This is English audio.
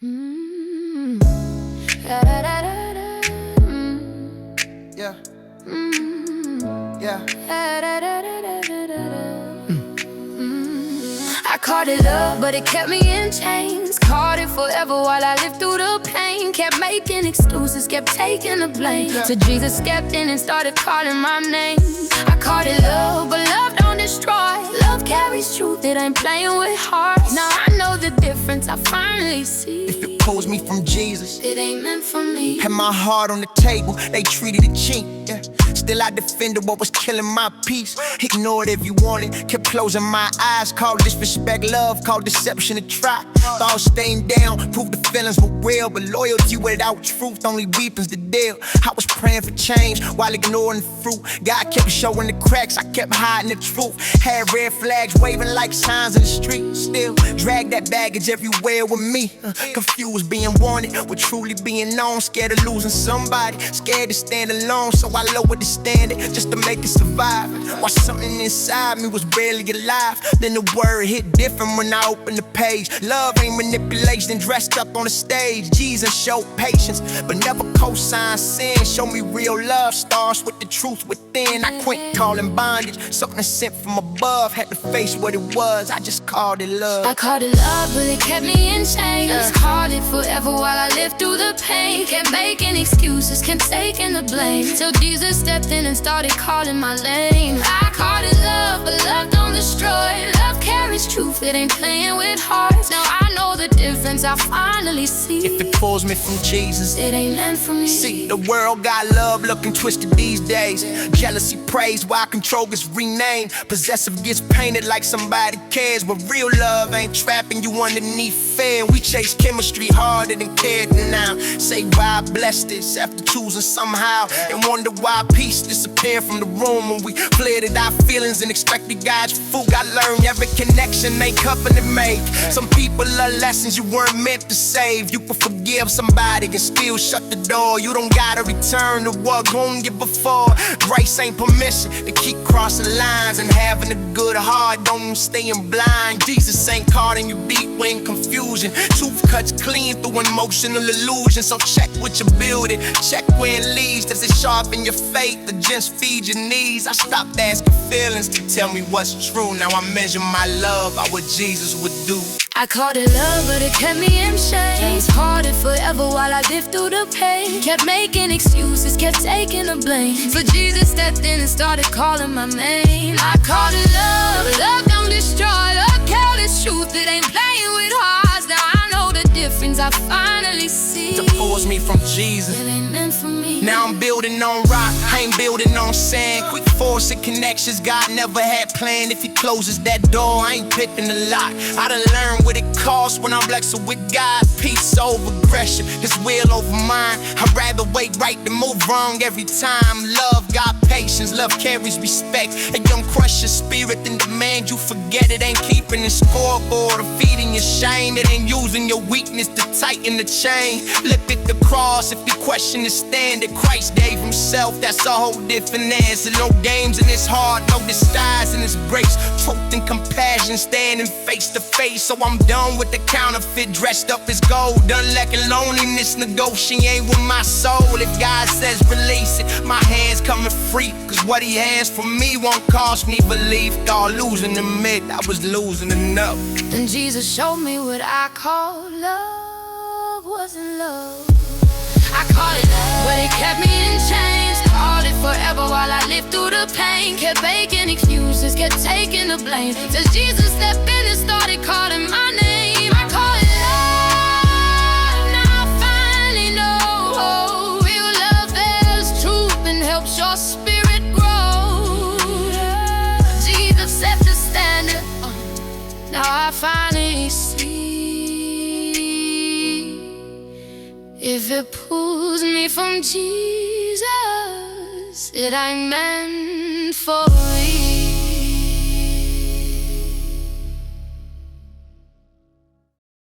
Mm. Da, da, da, da, da. Mm. Yeah. Mm. Yeah. Da, da, da, da, da, da, da. I called it love, but it kept me in chains. Called it forever while I lived through the pain. Kept making excuses, kept taking the blame. So Jesus stepped in and started calling my name. I called it love, but love don't destroy. Love carries truth, it ain't playing with hearts. Now I know the difference, I finally see. If it pulls me from Jesus, it ain't meant for me. had my heart on the table, they treated it cheap, yeah. Still I defended what was killing my peace. Ignored if you wanted, kept closing my eyes. Called disrespect love, called deception a try. Thought staying down, proved the feelings were real. But loyalty without truth only deepens the deal. I was praying for change while ignoring the fruit. God kept showing the cracks, I kept hiding the truth. Had red flags waving like signs in the street. Still dragged that baggage everywhere with me. Confused being wanted with truly being known. Scared of losing somebody, scared to stand alone. So I lowered the standard just to make it survive. While something inside me was barely alive. Then the word hit different when I opened the page. Love ain't manipulation dressed up on the stage. Jesus showed patience, but never co-sign sin. Show me real love starts with the truth within. I quit calling bondage something sent from above. Had to face what it was, I just called it love. I called it love, but it kept me in chains. Called it forever while I lived through the pain. Kept making excuses, kept taking the blame. Till Jesus stepped in and started calling my name. I called it love, but love don't destroy. Love carries truth, it ain't playing with hearts. Now I know the difference, I finally see. If it pulls me from Jesus, it ain't meant for me. See, the world got love looking twisted these days. Jealousy praised while control gets renamed. Possessive gets painted like somebody cares. But real love ain't trapping you underneath fear. We chase chemistry harder than cared now. Say why I blessed this after choosing somehow. And wonder why peace disappeared from the room when we flirted our feelings and expected God's food. I learned every connection ain't covenant made. Some people are lessons you weren't meant to save. You can forgive somebody and still shut the door. You don't gotta return to what gone you before. Grace ain't permission to keep crossing lines. And having a good heart don't staying blind. Jesus ain't calling you deep when confusion. Truth cuts clean through emotional illusion. So check what you're building, check where it leads. Does it sharpen your faith or just feed your needs? I stopped asking feelings to tell me what's true. Now I measure my love by what Jesus would do. I called it love, but it kept me in chains. Called it forever while I lived through the pain. Kept making excuses, kept taking the blame. So Jesus stepped in and started calling my name. I called it love, but love don't destroy. Love carries truth, it ain't playing with hearts. Now I know the difference, I finally see. To force me from Jesus, it ain't meant for me. Now I'm building on rock, I ain't building on sand. Quick forcing connections God never had planned. If he closes that door, I ain't picking the lock. I done learned what it costs when I'm blessed with God. Peace over aggression, his will over mine. I'd rather wait right than move wrong every time. Love got patience, love carries respect. It don't crush your spirit and demand you forget. It ain't keeping the scoreboard or feeding your shame. It ain't using your weakness to tighten the chain. Look at the cross if you question the standard. Christ gave himself, that's a whole different answer. No games in his heart, no disguise in his grace. Truth and compassion standing face to face. So I'm done with the counterfeit dressed up as gold. Done letting loneliness negotiate with my soul. If God says release it, my hands coming free. Cause what he has for me won't cost me belief. Thought losing the mid, I was losing enough. And Jesus showed me what I call love wasn't love. I call it love, but it kept me in chains. Called it forever while I lived through the pain. Kept making excuses, kept taking the blame. Till Jesus stepped in and started calling my name. I call it love, now I finally know. Real love bears truth and helps your spirit grow. Jesus set the standard, now I finally see. If it pulls me from Jesus, it ain't meant for me.